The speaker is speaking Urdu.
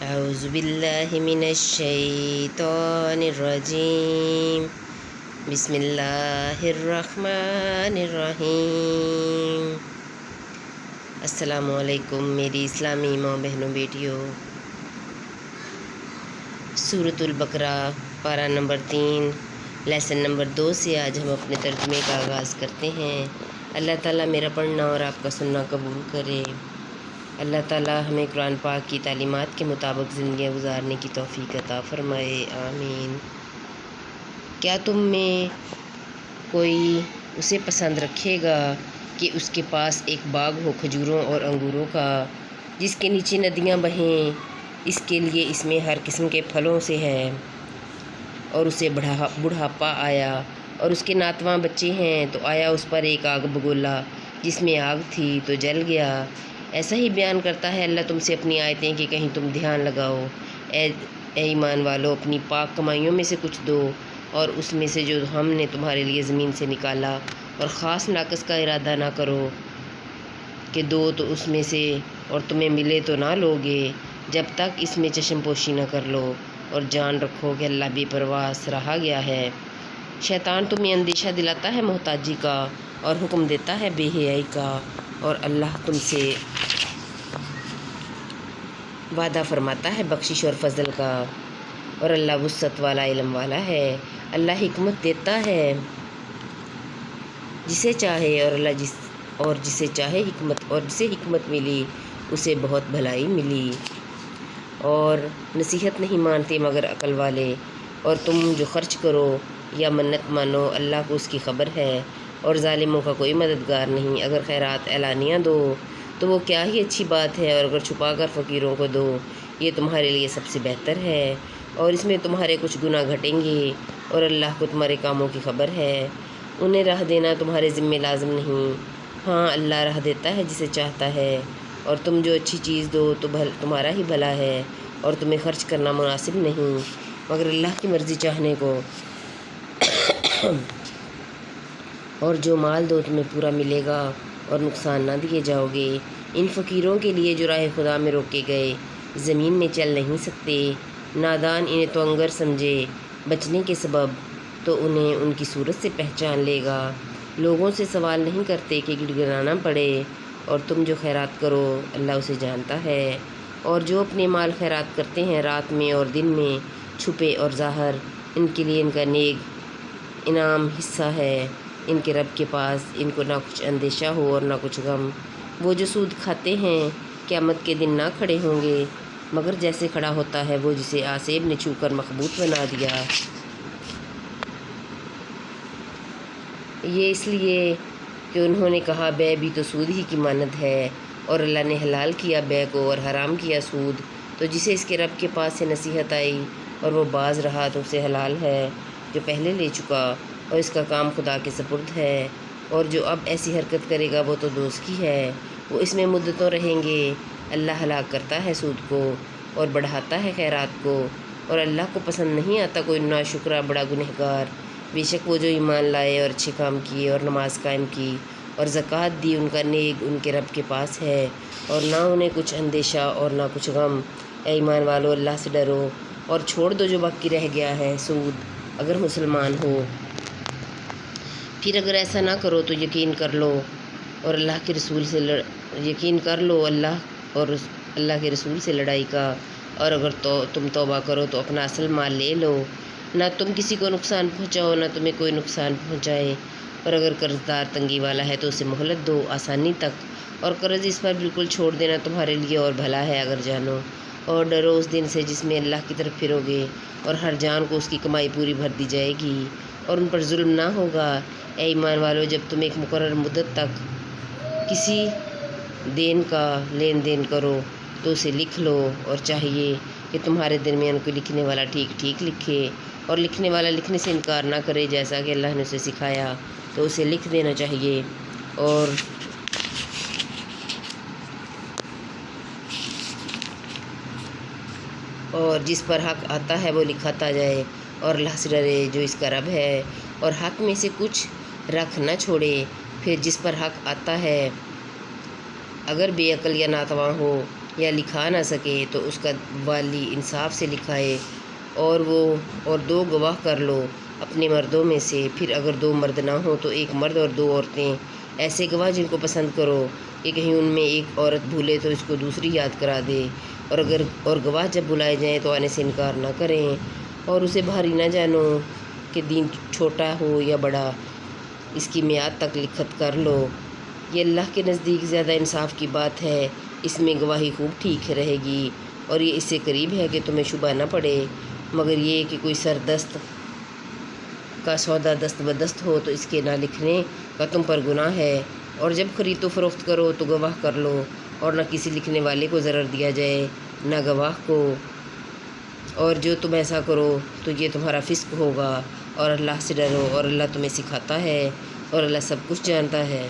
اعوذ باللہ من الشیطان الرجیم بسم اللہ الرحمن الرحیم۔ السلام علیکم میری اسلامی ماں بہنوں بیٹیوں۔ سورۃ البقرہ پارہ نمبر 3 لیسن نمبر 2 سے آج ہم اپنے ترجمے کا آغاز کرتے ہیں۔ اللہ تعالیٰ میرا پڑھنا اور آپ کا سننا قبول کرے۔ اللہ تعالیٰ ہمیں قرآن پاک کی تعلیمات کے مطابق زندگیاں گزارنے کی توفیق عطا فرمائے، آمین۔ کیا تم میں کوئی اسے پسند رکھے گا کہ اس کے پاس ایک باغ ہو کھجوروں اور انگوروں کا، جس کے نیچے ندیاں بہیں؟ اس کے لیے اس میں ہر قسم کے پھلوں سے ہے، اور اسے بڑھاپا آیا اور اس کے ناتواں بچے ہیں، تو آیا اس پر ایک آگ بگولا جس میں آگ تھی تو جل گیا۔ ایسا ہی بیان کرتا ہے اللہ تم سے اپنی آیتیں کہ کہیں تم دھیان لگاؤ۔ اے ایمان والو، اپنی پاک کمائیوں میں سے کچھ دو، اور اس میں سے جو ہم نے تمہارے لیے زمین سے نکالا، اور خاص ناقص کا ارادہ نہ کرو کہ دو تو اس میں سے اور تمہیں ملے تو نہ لوگے، جب تک اس میں چشم پوشی نہ کر لو، اور جان رکھو کہ اللہ بے پرواہ رہا گیا ہے۔ شیطان تمہیں اندیشہ دلاتا ہے محتاجی کا، اور حکم دیتا ہے بے حیائی کا، اور اللہ تم سے وعدہ فرماتا ہے بخشش اور فضل کا، اور اللہ وسعت والا علم والا ہے۔ اللہ حکمت دیتا ہے جسے چاہے، اور جسے چاہے حکمت، اور جسے حکمت ملی اسے بہت بھلائی ملی، اور نصیحت نہیں مانتے مگر عقل والے۔ اور تم جو خرچ کرو یا منت مانو، اللہ کو اس کی خبر ہے، اور ظالموں کا کوئی مددگار نہیں۔ اگر خیرات اعلانیہ دو تو وہ کیا ہی اچھی بات ہے، اور اگر چھپا کر فقیروں کو دو یہ تمہارے لیے سب سے بہتر ہے، اور اس میں تمہارے کچھ گناہ گھٹیں گے، اور اللہ کو تمہارے کاموں کی خبر ہے۔ انہیں راہ دینا تمہارے ذمہ لازم نہیں، ہاں اللہ راہ دیتا ہے جسے چاہتا ہے۔ اور تم جو اچھی چیز دو تو تمہارا ہی بھلا ہے، اور تمہیں خرچ کرنا مناسب نہیں مگر اللہ کی مرضی چاہنے کو، اور جو مال دو تمہیں پورا ملے گا اور نقصان نہ دیے جاؤ گے۔ ان فقیروں کے لیے جو راہ خدا میں روکے گئے زمین میں چل نہیں سکتے، نادان انہیں توانگر سمجھے بچنے کے سبب، تو انہیں ان کی صورت سے پہچان لے گا۔ لوگوں سے سوال نہیں کرتے کہ گڑ گڑانا پڑے، اور تم جو خیرات کرو اللہ اسے جانتا ہے۔ اور جو اپنے مال خیرات کرتے ہیں رات میں اور دن میں، چھپے اور ظاہر، ان کے لیے ان کا نیک انعام حصہ ہے ان کے رب کے پاس۔ ان کو نہ کچھ اندیشہ ہو اور نہ کچھ غم۔ وہ جو سود کھاتے ہیں قیامت کے دن نہ کھڑے ہوں گے مگر جیسے کھڑا ہوتا ہے وہ جسے آسیب نے چھو کر مخبوط بنا دیا۔ یہ اس لیے کہ انہوں نے کہا بے بھی تو سود ہی کی مانند ہے، اور اللہ نے حلال کیا بے کو اور حرام کیا سود، تو جسے اس کے رب کے پاس سے نصیحت آئی اور وہ باز رہا تو اسے حلال ہے جو پہلے لے چکا، اور اس کا کام خدا کے سپرد ہے۔ اور جو اب ایسی حرکت کرے گا وہ تو دوست کی ہے، وہ اس میں مدتوں رہیں گے۔ اللہ ہلاک کرتا ہے سود کو اور بڑھاتا ہے خیرات کو، اور اللہ کو پسند نہیں آتا کوئی ناشکرا بڑا گنہگار۔ بے شک وہ جو ایمان لائے اور اچھے کام کیے اور نماز قائم کی اور زکوٰۃ دی، ان کا نیک ان کے رب کے پاس ہے، اور نہ انہیں کچھ اندیشہ اور نہ کچھ غم۔ اے ایمان والو، اللہ سے ڈرو اور چھوڑ دو جو باقی رہ گیا ہے سود، اگر مسلمان ہو۔ پھر اگر ایسا نہ کرو تو یقین کر لو اور اللہ کے رسول سے اللہ کے رسول سے لڑائی کا، اور اگر تم توبہ کرو تو اپنا اصل مال لے لو، نہ تم کسی کو نقصان پہنچاؤ نہ تمہیں کوئی نقصان پہنچائے۔ اور اگر قرض دار تنگی والا ہے تو اسے مہلت دو آسانی تک، اور قرض اس پر بالکل چھوڑ دینا تمہارے لیے اور بھلا ہے اگر جانو۔ اور ڈرو اس دن سے جس میں اللہ کی طرف پھرو گے، اور ہر جان کو اس کی کمائی پوری بھر دی جائے گی، اور ان پر ظلم نہ ہوگا۔ اے ایمان والو، جب تم ایک مقرر مدت تک کسی دین کا لین دین کرو تو اسے لکھ لو، اور چاہیے کہ تمہارے درمیان کوئی لکھنے والا ٹھیک ٹھیک لکھے، اور لکھنے والا لکھنے سے انکار نہ کرے، جیسا کہ اللہ نے اسے سکھایا تو اسے لکھ دینا چاہیے۔ اور جس پر حق آتا ہے وہ لکھاتا جائے، اور اللہ سے ڈرے جو اس کا رب ہے، اور حق میں سے کچھ رکھ نہ چھوڑے۔ پھر جس پر حق آتا ہے اگر بے عقل یا ناتواں ہو یا لکھا نہ سکے تو اس کا والی انصاف سے لکھائے، اور 2 گواہ کر لو اپنے مردوں میں سے، پھر اگر 2 مرد نہ ہوں تو 1 مرد اور 2 عورتیں، ایسے گواہ جن کو پسند کرو کہ کہیں ان میں ایک عورت بھولے تو اس کو دوسری یاد کرا دے، اور گواہ جب بلائے جائیں تو آنے سے انکار نہ کریں، اور اسے بھاری نہ جانو کہ دین چھوٹا ہو یا بڑا، اس کی میعاد تک لکھت کر لو، یہ اللہ کے نزدیک زیادہ انصاف کی بات ہے، اس میں گواہی خوب ٹھیک رہے گی، اور یہ اس سے قریب ہے کہ تمہیں شبہ نہ پڑے، مگر یہ کہ کوئی سردست کا سودا دست بدست ہو تو اس کے نہ لکھنے کا تم پر گناہ ہے، اور جب خرید و فروخت کرو تو گواہ کر لو، اور نہ کسی لکھنے والے کو ضرر دیا جائے نہ گواہ کو، اور جو تم ایسا کرو تو یہ تمہارا فسق ہوگا، اور اللہ سے ڈرو، اور اللہ تمہیں سکھاتا ہے، اور اللہ سب کچھ جانتا ہے۔